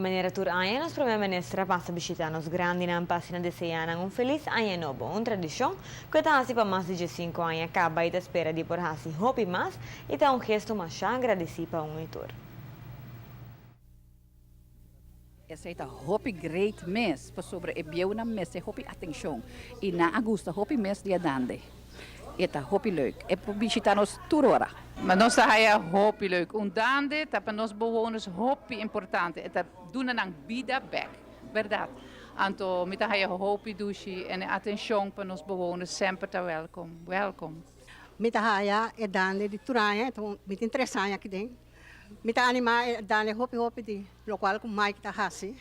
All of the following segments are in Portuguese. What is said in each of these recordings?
Maneira tur aia, nos primeira ministra passa a visitar nos grande na página de Seiana um feliz ano novo, uma tradição que está assim para mais de 5 anos acaba e está espera de por assim hope mais e está um gesto mais agradecido para um leitor. Essa é a hope great mês, para sobre é bem na mês, é hope atenção e na agosto hope mês dia dande. Eta hopi leuk. É para visitar nos turora. Maar nós é hopi leuk. Dande, tá para nós bewoners hopi importante. Eta doen een vida back. Verdade. Anto, met é hopi dushi en atenção para nós bewoners sempre tá welkom. Welkom. Met é dande de Turanha, então muito interessante aqui dentro. Met anima é dande hopi de local com Mike tá hasi.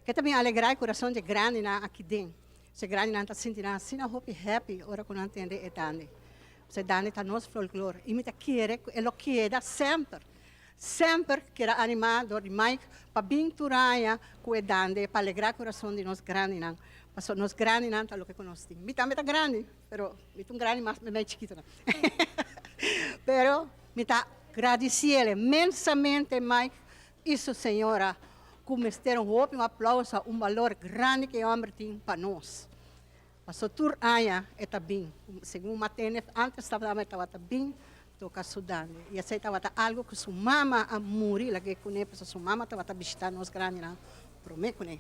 Que também alegrar o coração de grande na aqui dentro. Se grande não está sentindo assim, eu hope happy, ora que não entende é dande. Se dande está nosso folclore. E me tá querer, ele quer sempre. Sempre quer animado de Mike para bem Turanha com é dande, para alegrar o coração de nós grande não. Mas nós grande não tá o que nós temos. Me tá grande, pero me tá grande mas me chiquito não. Pero me tá agradecer imensamente Mike, isso senhora. Como ter um aplauso, valor grande que o homem tem para nós. Mas o tur aia é bem. Segundo Matene, antes estava bem, toca Sudão. E essa estava algo que sua mama a morrer, lá que conhece, sua mama estava visitando nós grande lá. Prometo né.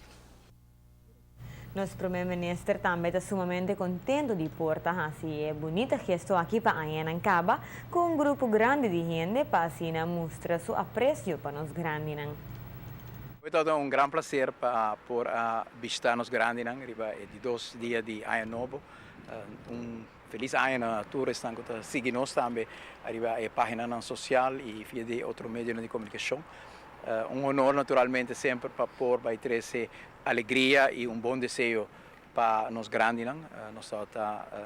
Nosso primeiro-ministro também está sumamente contente de portar assim é bonita gesto aqui para Anhangaba com um grupo grande de gente para assim mostrar seu apreço para nós grandes. Foi todo um grande prazer para visitar nos grandes, de 2 dias de ano novo. Feliz ano a todos estão seguindo nós também, a página social e via de outros meios de comunicação. Honor naturalmente sempre para trazer alegria e bom desejo para nos grandes. Nós estamos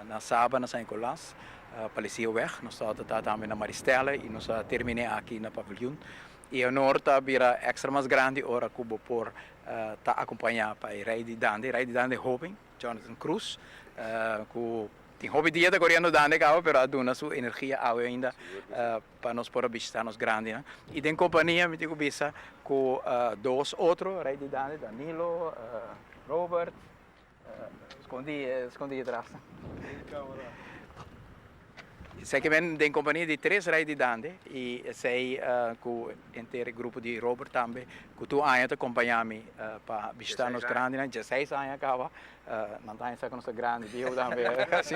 na Saba, na São Nicolás, Palicio Weg, nós estamos também na Maristela e nós terminamos aqui na Pavilhão. E o norte vira extra mais grande, ora cubo por acompanhar para o Rei de Dande jovem, Jonathan Cruz, que tem hobby dia de correndo Dande, mas a dona sua energia ainda para nós poder visitar nos grandes. E tem companhia, me digo bisa, com 2 outros, Rei de Dande, Danilo, Robert, escondi atrás. Sei que vem em companhia de 3 reis de Dande e sei que o inteiro grupo de Robert também, que tu ainda acompanha-me para visitar nos grandes, 16 anos acaba, não tem essa nossa grande, eu também, assim.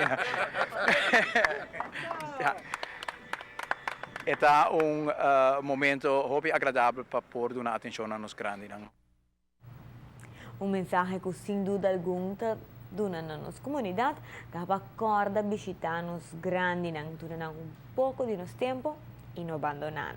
É momento hobby agradável para pôr dar atenção a nos grandes. Mensagem que sem dúvida alguma duna na nossa comunidade, que acorda visitar nos grandes, durante pouco de nosso tempo e não abandonar.